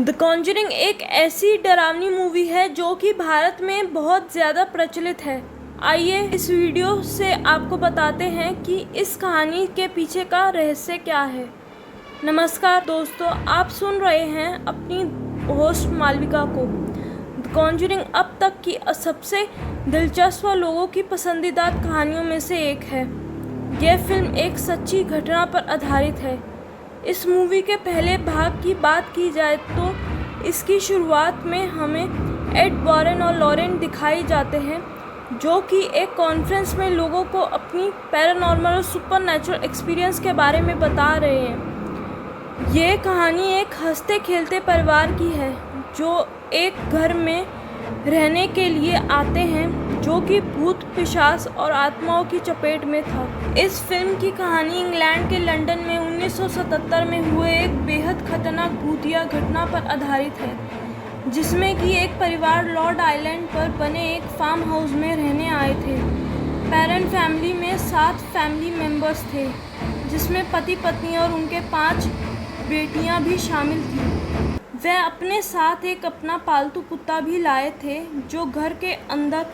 The Conjuring एक ऐसी डरावनी मूवी है जो कि भारत में बहुत ज़्यादा प्रचलित है। आइए इस वीडियो से आपको बताते हैं कि इस कहानी के पीछे का रहस्य क्या है। नमस्कार दोस्तों, आप सुन रहे हैं अपनी होस्ट मालविका को। द कॉन्जरिंग अब तक की सबसे दिलचस्प और लोगों की पसंदीदा कहानियों में से एक है। यह फिल्म एक सच्ची घटना पर आधारित है। इस मूवी के पहले भाग की बात की जाए तो इसकी शुरुआत में हमें एड वॉरेन और लॉरेन दिखाई जाते हैं, जो कि एक कॉन्फ्रेंस में लोगों को अपनी पैरानॉर्मल और सुपरनैचुरल एक्सपीरियंस के बारे में बता रहे हैं। ये कहानी एक हंसते खेलते परिवार की है जो एक घर में रहने के लिए आते हैं जो कि भूत, पिशाच और आत्माओं की चपेट में था। इस फिल्म की कहानी इंग्लैंड के लंदन में 1977 में हुए एक बेहद खतरनाक भूतिया घटना पर आधारित है, जिसमें कि एक परिवार लॉर्ड आइलैंड पर बने एक फार्म हाउस में रहने आए थे। पेरेंट फैमिली में 7 फैमिली मेंबर्स थे, जिसमें पति पत्नी और उनके 5 बेटियां भी शामिल थीं। वह अपने साथ एक अपना पालतू कुत्ता भी लाए थे जो घर के अंदर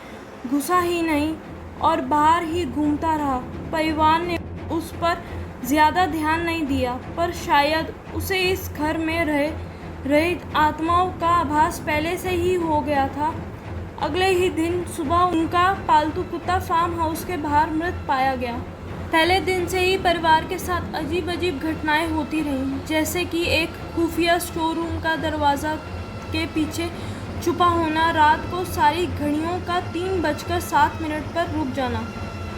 घुसा ही नहीं और बाहर ही घूमता रहा। परिवार ने उस पर ज़्यादा ध्यान नहीं दिया, पर शायद उसे इस घर में रहे आत्माओं का आभास पहले से ही हो गया था। अगले ही दिन सुबह उनका पालतू कुत्ता फार्म हाउस के बाहर मृत पाया गया। पहले दिन से ही परिवार के साथ अजीब अजीब घटनाएं होती रहीं, जैसे कि एक खुफिया स्टोर रूम का दरवाज़ा के पीछे छुपा होना, रात को सारी घड़ियों का 3:07 पर रुक जाना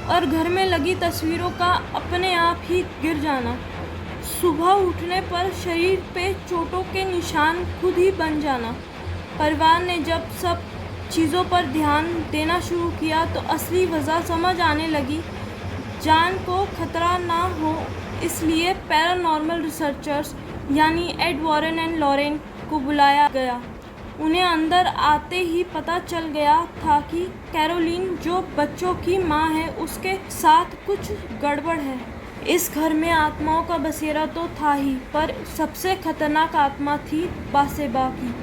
और घर में लगी तस्वीरों का अपने आप ही गिर जाना। सुबह उठने पर शरीर पे चोटों के निशान खुद ही बन जाना। परिवार ने जब सब चीज़ों पर ध्यान देना शुरू किया तो असली वजह समझ आने लगी। जान को खतरा ना हो इसलिए पैरानॉर्मल रिसर्चर्स यानी एड वॉरेन एंड लॉरेन को बुलाया गया। उन्हें अंदर आते ही पता चल गया था कि कैरोलीन, जो बच्चों की मां है, उसके साथ कुछ गड़बड़ है। इस घर में आत्माओं का बसेरा तो था ही, पर सबसे खतरनाक आत्मा थी बासेबा की,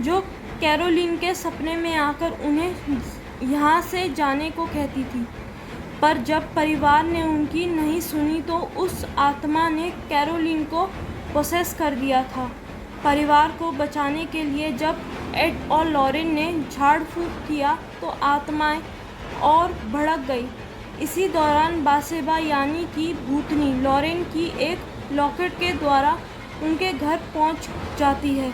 जो कैरोलीन के सपने में आकर उन्हें यहाँ से जाने को कहती थी। पर जब परिवार ने उनकी नहीं सुनी तो उस आत्मा ने कैरोलीन को पोसेस कर दिया था। परिवार को बचाने के लिए जब एड और लॉरेन ने झाड़ फूंक किया तो आत्माएं और भड़क गई। इसी दौरान बासेबा यानी कि भूतनी लॉरेन की एक लॉकेट के द्वारा उनके घर पहुंच जाती है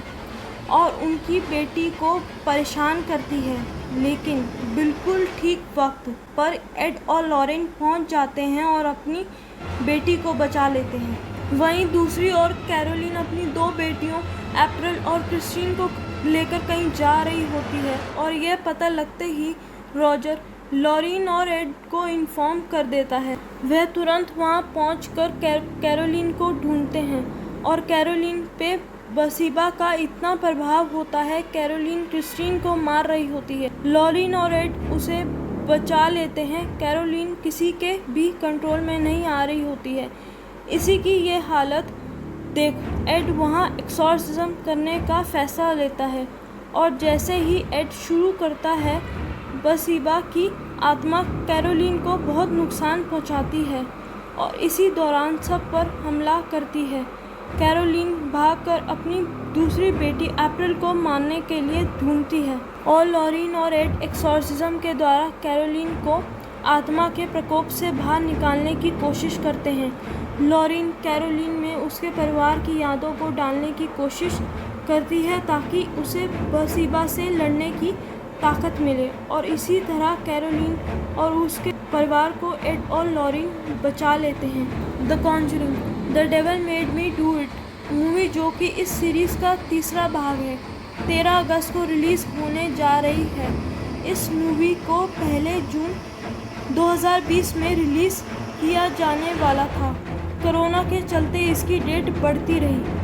और उनकी बेटी को परेशान करती है, लेकिन बिल्कुल ठीक वक्त पर एड और लॉरेन पहुंच जाते हैं और अपनी बेटी को बचा लेते हैं। वहीं दूसरी ओर कैरोलीन अपनी 2 बेटियों अप्रैल और क्रिस्टीन को लेकर कहीं जा रही होती है और यह पता लगते ही रॉजर लॉरेन और एड को इन्फॉर्म कर देता है। वह तुरंत वहां पहुंचकर कैरोलीन को ढूंढते हैं और कैरोलीन पे बासेबा का इतना प्रभाव होता है, कैरोलीन क्रिस्टीन को मार रही होती है। लॉरेन और एड उसे बचा लेते हैं। कैरोलीन किसी के भी कंट्रोल में नहीं आ रही होती है। इसी की ये हालत देख एड वहाँ एक्सॉर्सिज्म करने का फैसला लेता है और जैसे ही एड शुरू करता है, बासेबा की आत्मा कैरोलीन को बहुत नुकसान पहुँचाती है और इसी दौरान सब पर हमला करती है। कैरोलीन भागकर अपनी दूसरी बेटी अप्रैल को मारने के लिए ढूंढती है और लॉरेन और एड एक्सॉर्सिज्म के द्वारा कैरोलीन को आत्मा के प्रकोप से बाहर निकालने की कोशिश करते हैं। लॉरेन कैरोलीन में उसके परिवार की यादों को डालने की कोशिश करती है ताकि उसे बासेबा से लड़ने की ताकत मिले और इसी तरह कैरोलीन और उसके परिवार को एड और लॉरेन बचा लेते हैं। The Conjuring the devil made me do it movie, जो कि इस सीरीज़ का तीसरा भाग है, 13 अगस्त को रिलीज़ होने जा रही है। इस मूवी को पहले जून 2020 में रिलीज़ किया जाने वाला था। कोरोना के चलते इसकी डेट बढ़ती रही।